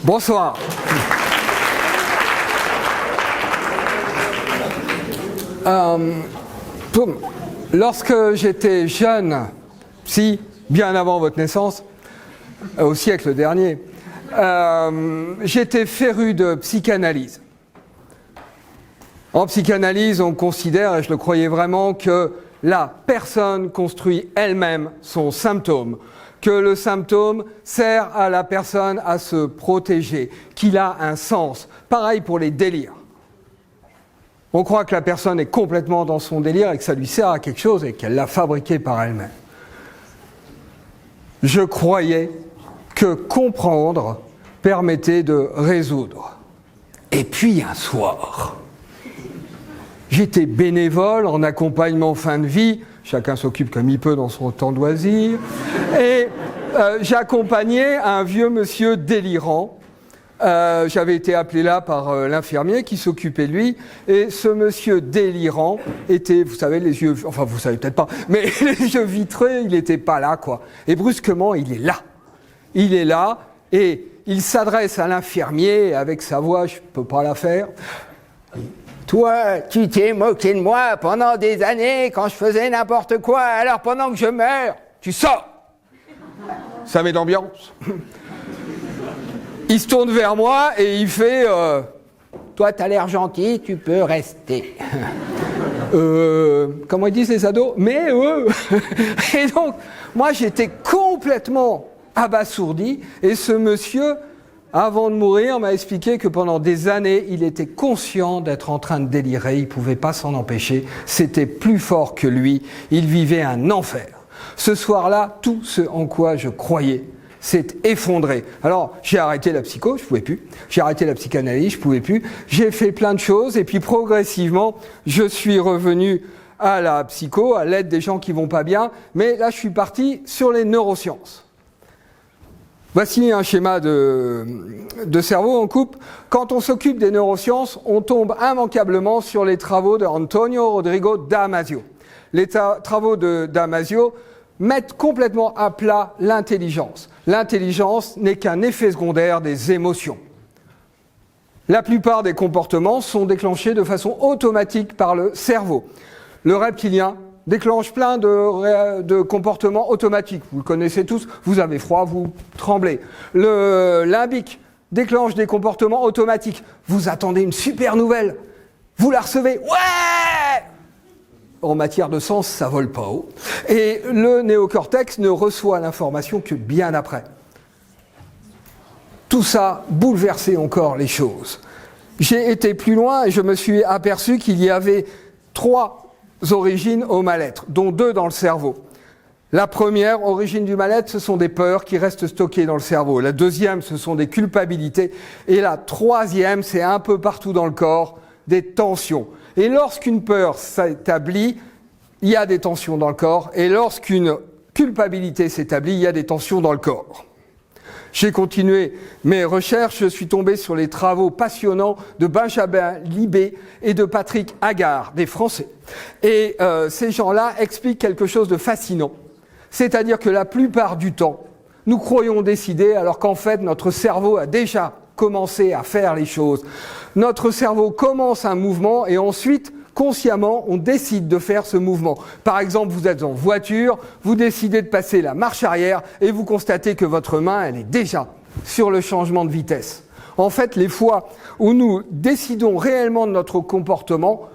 Bonsoir. Lorsque j'étais jeune, bien avant votre naissance, au siècle dernier, j'étais féru de psychanalyse. En psychanalyse, on considère, et je le croyais vraiment, que la personne construit elle-même son symptôme, que le symptôme sert à la personne à se protéger, qu'il a un sens. Pareil pour les délires. On croit que la personne est complètement dans son délire et que ça lui sert à quelque chose et qu'elle l'a fabriqué par elle-même. Je croyais que comprendre permettait de résoudre. Et puis un soir, j'étais bénévole en accompagnement fin de vie, chacun s'occupe comme il peut dans son temps de loisir, et j'accompagnais un vieux monsieur délirant. J'avais été appelé là par l'infirmier qui s'occupait de lui, et ce monsieur délirant était, vous savez, les yeux, enfin vous savez peut-être pas, mais les yeux vitrés, il n'était pas là, quoi. Et brusquement, il est là. Il est là, et il s'adresse à l'infirmier avec sa voix, je peux pas la faire. Toi, tu t'es moqué de moi pendant des années quand je faisais n'importe quoi, alors pendant que je meurs, tu sors. Ça met d'ambiance. Il se tourne vers moi et il fait toi, t'as l'air gentil, tu peux rester. Comment ils disent les ados? Mais Et donc, moi, j'étais complètement abasourdi. Et ce monsieur, avant de mourir, m'a expliqué que pendant des années, il était conscient d'être en train de délirer. Il ne pouvait pas s'en empêcher. C'était plus fort que lui. Il vivait un enfer. Ce soir-là, tout ce en quoi je croyais s'est effondré. Alors, j'ai arrêté la psycho, je pouvais plus. J'ai arrêté la psychanalyse, je pouvais plus. J'ai fait plein de choses et puis progressivement, je suis revenu à la psycho, à l'aide des gens qui vont pas bien. Mais là, je suis parti sur les neurosciences. Voici un schéma de cerveau en coupe. Quand on s'occupe des neurosciences, on tombe immanquablement sur les travaux de Antonio Rodrigo Damasio. Les travaux de Damasio mettent complètement à plat l'intelligence. L'intelligence n'est qu'un effet secondaire des émotions. La plupart des comportements sont déclenchés de façon automatique par le cerveau. Le reptilien déclenche plein de comportements automatiques. Vous le connaissez tous, vous avez froid, vous tremblez. Le limbique déclenche des comportements automatiques. Vous attendez une super nouvelle, vous la recevez, ouais! En matière de sens, ça vole pas haut. Et le néocortex ne reçoit l'information que bien après. Tout ça bouleversait encore les choses. J'ai été plus loin et je me suis aperçu qu'il y avait 3 origines au mal-être, dont 2 dans le cerveau. La première origine du mal-être, ce sont des peurs qui restent stockées dans le cerveau. La deuxième, ce sont des culpabilités. Et la troisième, c'est un peu partout dans le corps, des tensions. Et lorsqu'une peur s'établit, il y a des tensions dans le corps. Et lorsqu'une culpabilité s'établit, il y a des tensions dans le corps. J'ai continué mes recherches, je suis tombé sur les travaux passionnants de Benjamin Libet et de Patrick Haggard, des Français. Et ces gens-là expliquent quelque chose de fascinant. C'est-à-dire que la plupart du temps, nous croyons décider alors qu'en fait notre cerveau a déjà commencé à faire les choses. Notre cerveau commence un mouvement et ensuite, consciemment, on décide de faire ce mouvement. Par exemple, vous êtes en voiture, vous décidez de passer la marche arrière et vous constatez que votre main, elle est déjà sur le changement de vitesse. En fait, les fois où nous décidons réellement de notre comportement,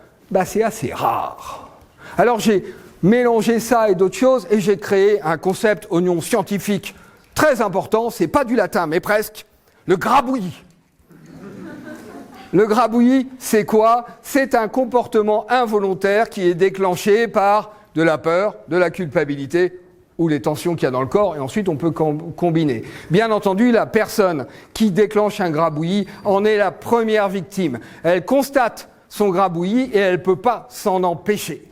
c'est assez rare. Alors j'ai mélangé ça et d'autres choses et j'ai créé un concept oignon scientifique très important, c'est pas du latin mais presque, le grabouillis. Le grabouillis, c'est quoi? C'est un comportement involontaire qui est déclenché par de la peur, de la culpabilité ou les tensions qu'il y a dans le corps, et ensuite on peut combiner. Bien entendu, la personne qui déclenche un grabouillis en est la première victime. Elle constate son grabouillis et elle ne peut pas s'en empêcher.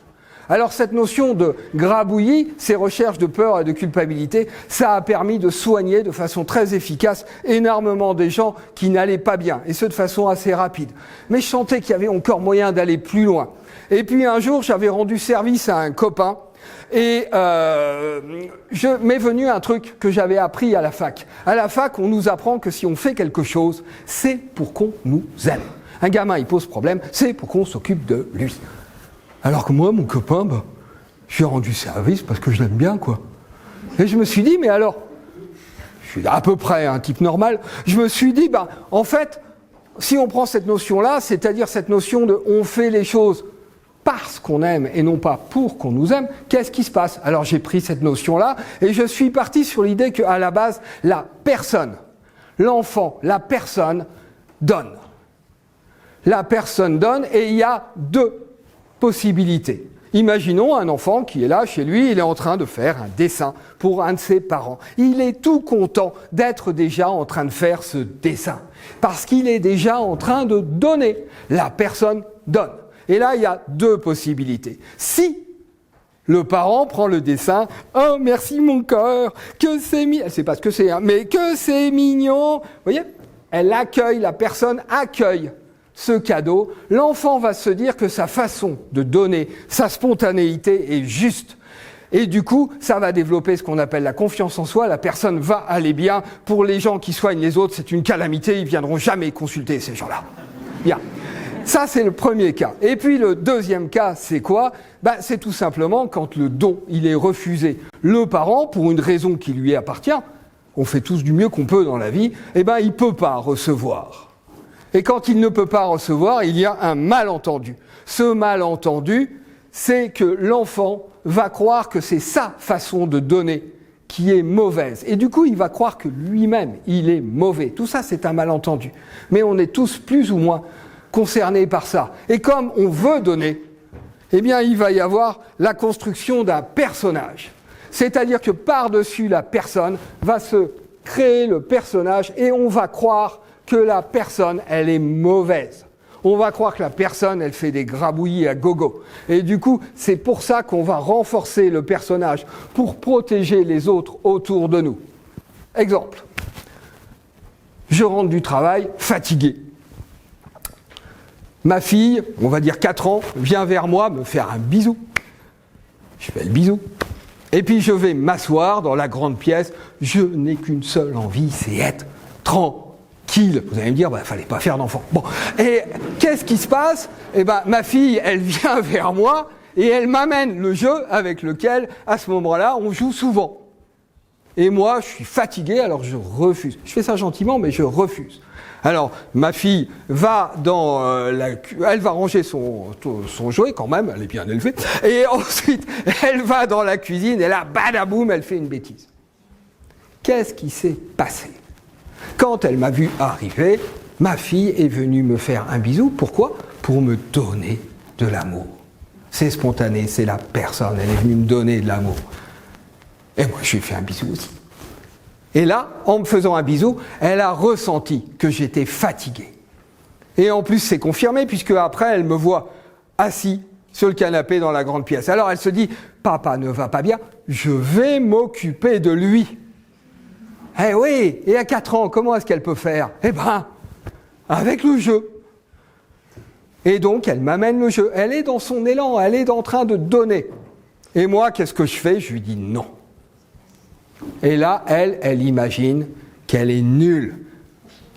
Alors cette notion de grabouillis, ces recherches de peur et de culpabilité, ça a permis de soigner de façon très efficace énormément des gens qui n'allaient pas bien, et ce de façon assez rapide. Mais je sentais qu'il y avait encore moyen d'aller plus loin. Et puis un jour, j'avais rendu service à un copain Et m'est venu un truc que j'avais appris à la fac. À la fac, on nous apprend que si on fait quelque chose, c'est pour qu'on nous aime. Un gamin, il pose problème, c'est pour qu'on s'occupe de lui. Alors que moi, mon copain, je lui ai rendu service parce que je l'aime bien, quoi. Et je me suis dit, mais alors, je suis à peu près un type normal, je me suis dit, en fait, si on prend cette notion-là, c'est-à-dire cette notion de on fait les choses parce qu'on aime et non pas pour qu'on nous aime, qu'est-ce qui se passe? Alors j'ai pris cette notion-là et je suis parti sur l'idée qu'à la base, la personne, l'enfant, la personne donne. La personne donne et il y a deux possibilités. Imaginons un enfant qui est là chez lui, il est en train de faire un dessin pour un de ses parents. Il est tout content d'être déjà en train de faire ce dessin parce qu'il est déjà en train de donner. La personne donne. Et là, il y a deux possibilités. Si le parent prend le dessin, « Oh, merci mon cœur, que c'est mignon !» Elle ne sait pas ce que c'est, hein, mais que c'est mignon. Vous voyez ? Elle accueille, la personne accueille ce cadeau. L'enfant va se dire que sa façon de donner, sa spontanéité est juste. Et du coup, ça va développer ce qu'on appelle la confiance en soi. La personne va aller bien. Pour les gens qui soignent les autres, c'est une calamité. Ils ne viendront jamais consulter ces gens-là. Bien. Ça, c'est le premier cas. Et puis, le deuxième cas, c'est quoi ? C'est tout simplement quand le don, il est refusé. Le parent, pour une raison qui lui appartient, on fait tous du mieux qu'on peut dans la vie, il ne peut pas recevoir. Et quand il ne peut pas recevoir, il y a un malentendu. Ce malentendu, c'est que l'enfant va croire que c'est sa façon de donner qui est mauvaise. Et du coup, il va croire que lui-même, il est mauvais. Tout ça, c'est un malentendu. Mais on est tous plus ou moins concernés par ça. Et comme on veut donner, il va y avoir la construction d'un personnage. C'est-à-dire que par-dessus la personne va se créer le personnage et on va croire que la personne, elle est mauvaise. On va croire que la personne, elle fait des grabouillis à gogo. Et du coup, c'est pour ça qu'on va renforcer le personnage, pour protéger les autres autour de nous. Exemple. Je rentre du travail fatigué. Ma fille, on va dire 4 ans, vient vers moi me faire un bisou. Je fais le bisou. Et puis je vais m'asseoir dans la grande pièce. Je n'ai qu'une seule envie, c'est être tranquille. Vous allez me dire, fallait pas faire d'enfant. Bon. Et qu'est-ce qui se passe ? Ma fille, elle vient vers moi et elle m'amène le jeu avec lequel, à ce moment-là, on joue souvent. Et moi, je suis fatigué, alors je refuse. Je fais ça gentiment, mais je refuse. Alors, ma fille va elle va ranger son jouet quand même, elle est bien élevée, et ensuite, elle va dans la cuisine, et là, badaboum, elle fait une bêtise. Qu'est-ce qui s'est passé ? Quand elle m'a vu arriver, ma fille est venue me faire un bisou. Pourquoi ? Pour me donner de l'amour. C'est spontané, c'est la personne, elle est venue me donner de l'amour. Et moi, je lui ai fait un bisou aussi. Et là, en me faisant un bisou, elle a ressenti que j'étais fatigué. Et en plus, c'est confirmé, puisque après, elle me voit assis sur le canapé dans la grande pièce. Alors, elle se dit, papa ne va pas bien, je vais m'occuper de lui. Eh oui, et à 4 ans, comment est-ce qu'elle peut faire ? Avec le jeu. Et donc, elle m'amène le jeu. Elle est dans son élan, elle est en train de donner. Et moi, qu'est-ce que je fais ? Je lui dis non. Et là, elle imagine qu'elle est nulle,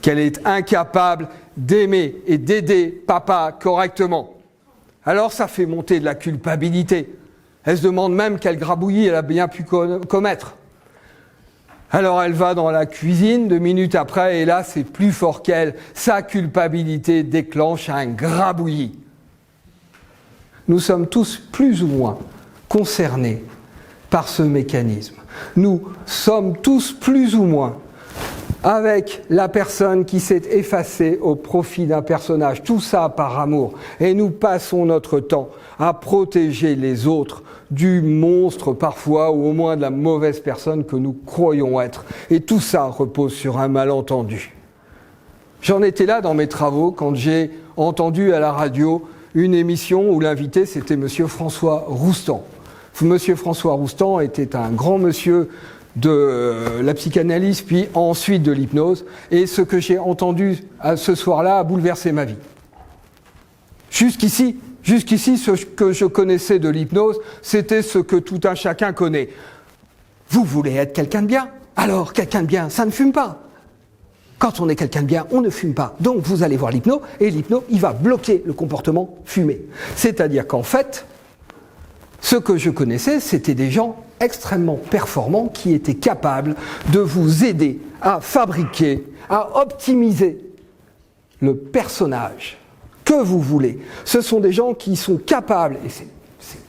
qu'elle est incapable d'aimer et d'aider papa correctement. Alors ça fait monter de la culpabilité. Elle se demande même quel grabouillis elle a bien pu commettre. Alors elle va dans la cuisine 2 minutes après, et là c'est plus fort qu'elle. Sa culpabilité déclenche un grabouillis. Nous sommes tous plus ou moins concernés par ce mécanisme. Nous sommes tous plus ou moins avec la personne qui s'est effacée au profit d'un personnage, tout ça par amour. Et nous passons notre temps à protéger les autres du monstre parfois, ou au moins de la mauvaise personne que nous croyons être. Et tout ça repose sur un malentendu. J'en étais là dans mes travaux quand j'ai entendu à la radio une émission où l'invité c'était Monsieur François Roustan. Monsieur François Roustan était un grand monsieur de la psychanalyse, puis ensuite de l'hypnose. Et ce que j'ai entendu ce soir-là a bouleversé ma vie. Jusqu'ici, Jusqu'ici, ce que je connaissais de l'hypnose, c'était ce que tout un chacun connaît. Vous voulez être quelqu'un de bien? Alors, quelqu'un de bien, ça ne fume pas. Quand on est quelqu'un de bien, on ne fume pas. Donc, vous allez voir l'hypno, et l'hypno, il va bloquer le comportement fumé. C'est-à-dire qu'en fait, ce que je connaissais, c'était des gens extrêmement performants qui étaient capables de vous aider à fabriquer, à optimiser le personnage que vous voulez. Ce sont des gens qui sont capables, et c'est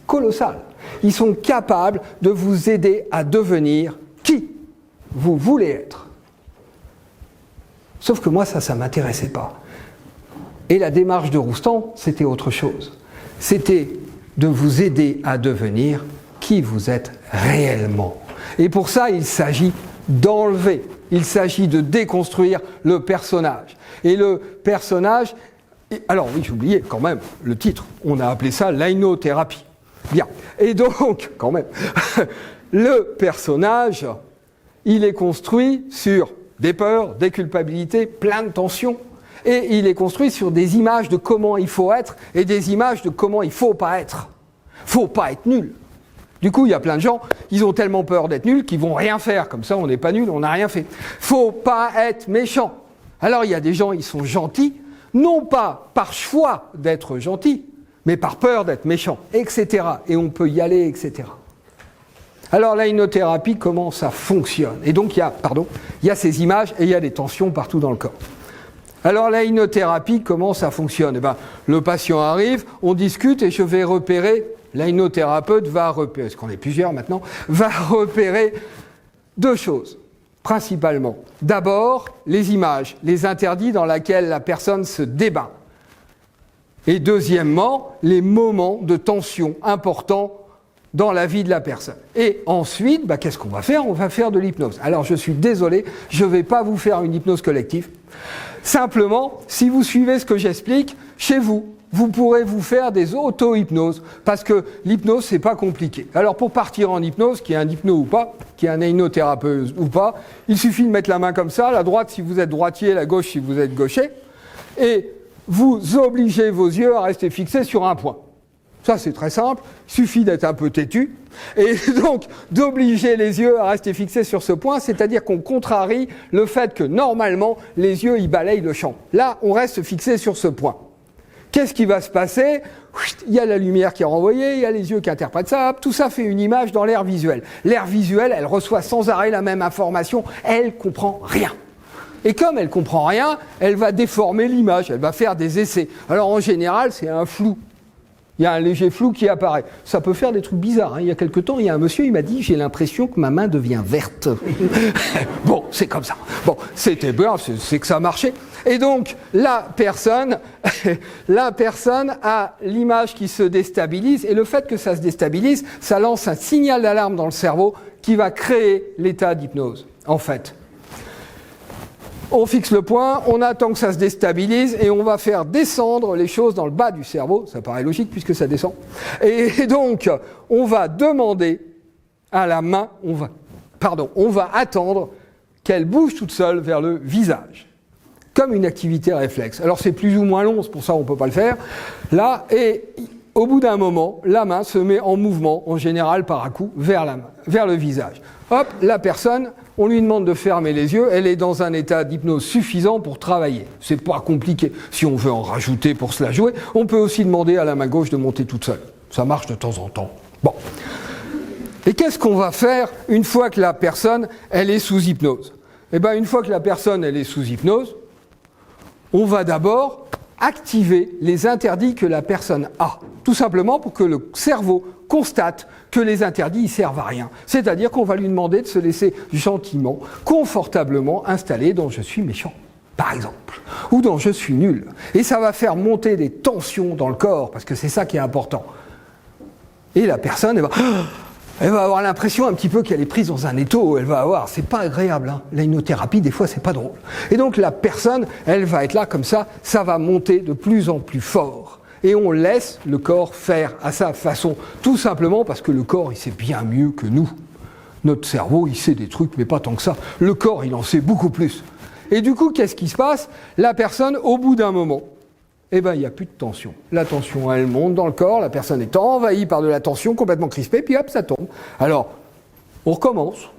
colossal, ils sont capables de vous aider à devenir qui vous voulez être. Sauf que moi, ça ne m'intéressait pas. Et la démarche de Roustan, c'était autre chose. C'était de vous aider à devenir qui vous êtes réellement. Et pour ça, il s'agit d'enlever, il s'agit de déconstruire le personnage. Et le personnage, alors oui, j'ai oublié quand même le titre, on a appelé ça l'aïnothérapie. Bien, et donc, quand même, le personnage, il est construit sur des peurs, des culpabilités, plein de tensions, et il est construit sur des images de comment il faut être et des images de comment il ne faut pas être. Faut pas être nul. Du coup, il y a plein de gens, ils ont tellement peur d'être nuls qu'ils vont rien faire. Comme ça, on n'est pas nul, on n'a rien fait. Faut pas être méchant. Alors, il y a des gens, ils sont gentils, non pas par choix d'être gentils, mais par peur d'être méchants, etc. Et on peut y aller, etc. Alors, la hypnothérapie, comment ça fonctionne? Et donc, il y a ces images et il y a des tensions partout dans le corps. Alors, la hypnothérapie, comment ça fonctionne? Le patient arrive, on discute et je vais repérer, la hypnothérapeute va repérer, parce qu'on est plusieurs maintenant, va repérer deux choses, principalement. D'abord, les images, les interdits dans lesquels la personne se débat. Et deuxièmement, les moments de tension importants dans la vie de la personne. Et ensuite, qu'est-ce qu'on va faire? On va faire de l'hypnose. Alors, je suis désolé, je ne vais pas vous faire une hypnose collective. Simplement, si vous suivez ce que j'explique, chez vous, vous pourrez vous faire des auto-hypnoses, parce que l'hypnose, c'est pas compliqué. Alors, pour partir en hypnose, qu'il y ait un hypno ou pas, qu'il y ait un hypnothérapeute ou pas, il suffit de mettre la main comme ça, la droite si vous êtes droitier, la gauche si vous êtes gaucher, et vous obligez vos yeux à rester fixés sur un point. Ça, c'est très simple, il suffit d'être un peu têtu, et donc d'obliger les yeux à rester fixés sur ce point, c'est-à-dire qu'on contrarie le fait que normalement, les yeux, ils balayent le champ. Là, on reste fixé sur ce point. Qu'est-ce qui va se passer? Il y a la lumière qui est renvoyée, il y a les yeux qui interprètent ça, tout ça fait une image dans l'air visuel. L'air visuel, elle reçoit sans arrêt la même information, elle comprend rien. Et comme elle comprend rien, elle va déformer l'image, elle va faire des essais. Alors en général, c'est un flou. Il y a un léger flou qui apparaît. Ça peut faire des trucs bizarres. Il y a quelque temps, il y a un monsieur, il m'a dit « j'ai l'impression que ma main devient verte ». Bon, c'est comme ça. Bon, c'était bien, c'est que ça marchait. Et donc, la personne a l'image qui se déstabilise, et le fait que ça se déstabilise, ça lance un signal d'alarme dans le cerveau qui va créer l'état d'hypnose, en fait. On fixe le point, on attend que ça se déstabilise et on va faire descendre les choses dans le bas du cerveau. Ça paraît logique puisque ça descend. Et donc, on va demander à la main, on va attendre qu'elle bouge toute seule vers le visage, comme une activité réflexe. Alors c'est plus ou moins long, c'est pour ça qu'on ne peut pas le faire. Là, et au bout d'un moment, la main se met en mouvement, en général par à-coup, vers le visage. Hop, la personne, on lui demande de fermer les yeux, elle est dans un état d'hypnose suffisant pour travailler. C'est pas compliqué. Si on veut en rajouter pour se la jouer, on peut aussi demander à la main gauche de monter toute seule. Ça marche de temps en temps. Bon. Et qu'est-ce qu'on va faire une fois que la personne, elle est sous hypnose? Eh bien, une fois que la personne, elle est sous hypnose, on va d'abord activer les interdits que la personne a. Tout simplement pour que le cerveau constate que les interdits ne servent à rien. C'est-à-dire qu'on va lui demander de se laisser gentiment, confortablement installer dans « je suis méchant », par exemple, ou dans « je suis nul ». Et ça va faire monter des tensions dans le corps, parce que c'est ça qui est important. Et la personne, elle va avoir l'impression un petit peu qu'elle est prise dans un étau, elle va avoir, c'est pas agréable, hein. La hypnothérapie, des fois, c'est pas drôle. Et donc la personne, elle va être là comme ça va monter de plus en plus fort. Et on laisse le corps faire à sa façon, tout simplement parce que le corps, il sait bien mieux que nous. Notre cerveau, il sait des trucs, mais pas tant que ça. Le corps, il en sait beaucoup plus. Et du coup, qu'est-ce qui se passe? La personne, au bout d'un moment, eh bien, il n'y a plus de tension. La tension, elle monte dans le corps, la personne est envahie par de la tension, complètement crispée, puis hop, ça tombe. Alors, on recommence.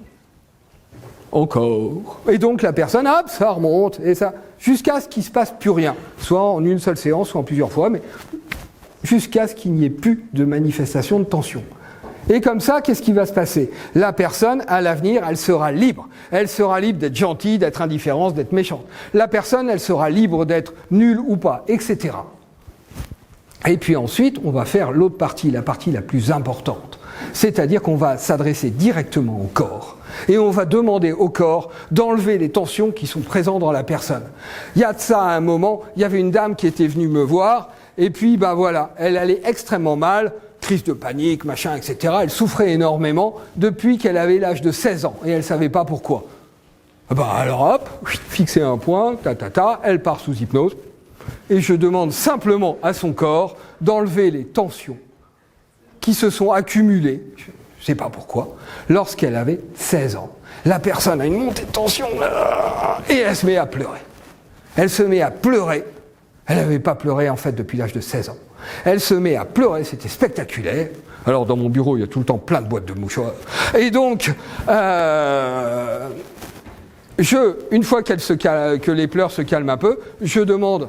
Encore. Et donc, la personne, hop, ça remonte, et ça, jusqu'à ce qu'il ne se passe plus rien. Soit en une seule séance, soit en plusieurs fois, mais jusqu'à ce qu'il n'y ait plus de manifestation de tension. Et comme ça, qu'est-ce qui va se passer? La personne, à l'avenir, elle sera libre. Elle sera libre d'être gentille, d'être indifférente, d'être méchante. La personne, elle sera libre d'être nulle ou pas, etc. Et puis ensuite, on va faire l'autre partie, la partie la plus importante. C'est-à-dire qu'on va s'adresser directement au corps. Et on va demander au corps d'enlever les tensions qui sont présentes dans la personne. Il y a de ça à un moment, il y avait une dame qui était venue me voir, et puis ben voilà, elle allait extrêmement mal, crise de panique, machin, etc. Elle souffrait énormément depuis qu'elle avait l'âge de 16 ans, et elle ne savait pas pourquoi. Ben alors hop, fixer un point, elle part sous hypnose, et je demande simplement à son corps d'enlever les tensions qui se sont accumulées, je ne sais pas pourquoi, lorsqu'elle avait 16 ans. La personne a une montée de tension, et elle se met à pleurer. Elle se met à pleurer. Elle n'avait pas pleuré en fait depuis l'âge de 16 ans. Elle se met à pleurer, c'était spectaculaire. Alors dans mon bureau, il y a tout le temps plein de boîtes de mouchoirs. Et donc, une fois que les pleurs se calment un peu, je demande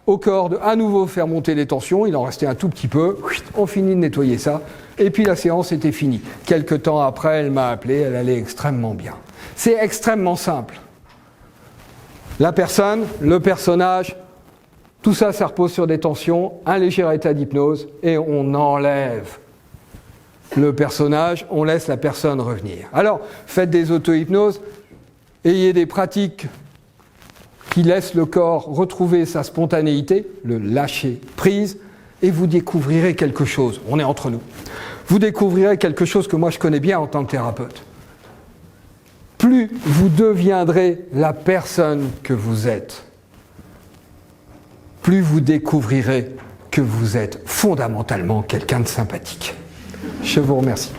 au corps de à nouveau faire monter les tensions. Il en restait un tout petit peu. On finit de nettoyer ça. Et puis la séance était finie. Quelque temps après, elle m'a appelé. Elle allait extrêmement bien. C'est extrêmement simple. La personne, le personnage, tout ça, ça repose sur des tensions, un léger état d'hypnose, et on enlève le personnage, on laisse la personne revenir. Alors, faites des auto-hypnoses, ayez des pratiques qui laissent le corps retrouver sa spontanéité, le lâcher prise, et vous découvrirez quelque chose. On est entre nous. Vous découvrirez quelque chose que moi je connais bien en tant que thérapeute. Plus vous deviendrez la personne que vous êtes, plus vous découvrirez que vous êtes fondamentalement quelqu'un de sympathique. Je vous remercie.